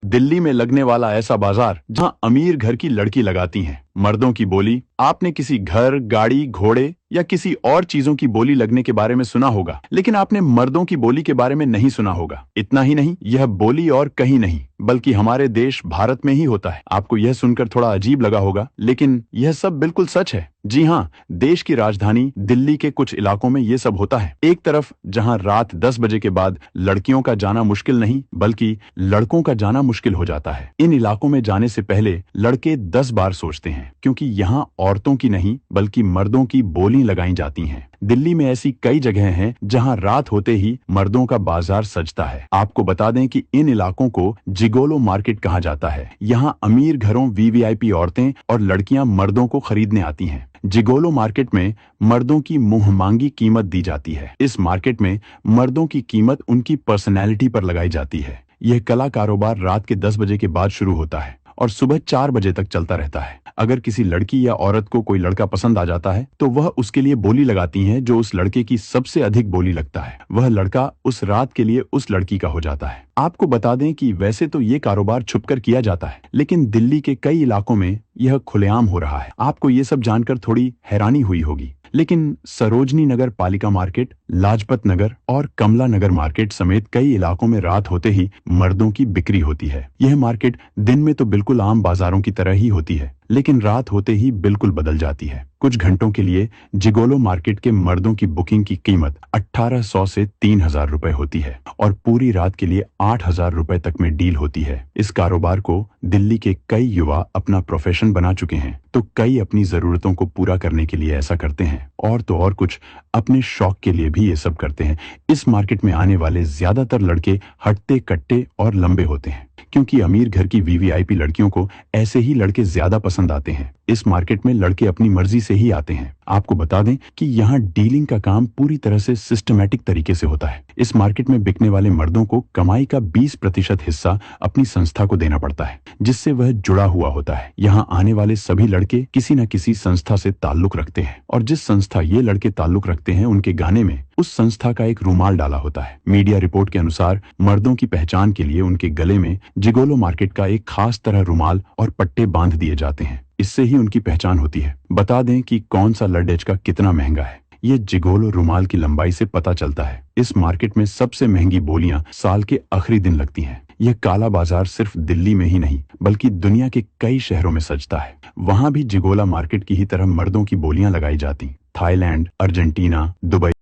दिल्ली में लगने वाला ऐसा बाजार जहां अमीर घर की लड़की लगाती हैं मर्दों की बोली। आपने किसी घर, गाड़ी, घोड़े या किसी और चीजों की बोली लगने के बारे में सुना होगा, लेकिन आपने मर्दों की बोली के बारे में नहीं सुना होगा। इतना ही नहीं, यह बोली और कहीं नहीं बल्कि हमारे देश भारत में ही होता है। आपको यह सुनकर थोड़ा अजीब लगा होगा, लेकिन यह सब बिल्कुल सच है। जी हाँ, देश की राजधानी दिल्ली के कुछ इलाकों में ये सब होता है। एक तरफ जहां रात 10 बजे के बाद लड़कियों का जाना मुश्किल नहीं बल्कि लड़कों का जाना मुश्किल हो जाता है। इन इलाकों में जाने से पहले लड़के 10 बार सोचते हैं, क्योंकि यहाँ औरतों की नहीं बल्कि मर्दों की बोली लगाई जाती हैं। दिल्ली में ऐसी कई जगह हैं जहां रात होते ही मर्दों का बाजार सजता है। आपको बता दें कि इन इलाकों को जिगोलो मार्केट कहा जाता है। यहाँ अमीर घरों वीवीआईपी औरतें और लड़कियां मर्दों को खरीदने आती हैं। जिगोलो मार्केट में मर्दों की मुंहमांगी कीमत दी जाती है। इस मार्केट में मर्दों की कीमत उनकी पर्सनैलिटी पर लगाई जाती है। यह कला कारोबार रात के 10 बजे के बाद शुरू होता है और सुबह 4 बजे तक चलता रहता है। अगर किसी लड़की या औरत को कोई लड़का पसंद आ जाता है तो वह उसके लिए बोली लगाती हैं। जो उस लड़के की सबसे अधिक बोली लगता है, वह लड़का उस रात के लिए उस लड़की का हो जाता है। आपको बता दें कि वैसे तो ये कारोबार छुपकर किया जाता है, लेकिन दिल्ली के कई इलाकों में यह खुलेआम हो रहा है। आपको ये सब जानकर थोड़ी हैरानी हुई होगी, लेकिन सरोजनी नगर पालिका मार्केट, लाजपत नगर और कमला नगर मार्केट समेत कई इलाकों में रात होते ही मर्दों की बिक्री होती है। यह मार्केट दिन में तो बिल्कुल आम बाजारों की तरह ही होती है, लेकिन रात होते ही बिल्कुल बदल जाती है। कुछ घंटों के लिए जिगोलो मार्केट के मर्दों की बुकिंग की कीमत 1800 से 3000 रुपए होती है और पूरी रात के लिए 8000 रुपए तक में डील होती है। इस कारोबार को दिल्ली के कई युवा अपना प्रोफेशन बना चुके हैं, तो कई अपनी जरूरतों को पूरा करने के लिए ऐसा करते हैं, और तो और कुछ अपने शौक के लिए भी ये सब करते हैं। इस मार्केट में आने वाले ज्यादातर लड़के हट्टे कट्टे और लंबे होते हैं, क्योंकि अमीर घर की वीवीआईपी लड़कियों को ऐसे ही लड़के ज्यादा पसंद आते हैं। इस मार्केट में लड़के अपनी मर्जी से ही आते हैं। आपको बता दें कि यहाँ डीलिंग का काम पूरी तरह से सिस्टमैटिक तरीके से होता है। इस मार्केट में बिकने वाले मर्दों को कमाई का 20% हिस्सा अपनी संस्था को देना पड़ता है, जिससे वह जुड़ा हुआ होता है। यहाँ आने वाले सभी लड़के किसी न किसी संस्था से ताल्लुक रखते हैं, और जिस संस्था ये लड़के ताल्लुक रखते हैं उनके गाने में उस संस्था का एक रुमाल डाला होता है। मीडिया रिपोर्ट के अनुसार मर्दों की पहचान के लिए उनके गले में जिगोलो मार्केट का एक खास तरह रुमाल और पट्टे बांध दिए जाते हैं। इससे ही उनकी पहचान होती है। बता दें कि कौन सा लडेज का कितना महंगा है, ये जिगोलो रुमाल की लंबाई से पता चलता है। इस मार्केट में सबसे महंगी बोलियां साल के आखिरी दिन लगती हैं। यह काला बाजार सिर्फ दिल्ली में ही नहीं बल्कि दुनिया के कई शहरों में सजता है। वहां भी जिगोला मार्केट की ही तरह मर्दों की बोलियां लगाई जाती। Thailand, Argentina, Dubai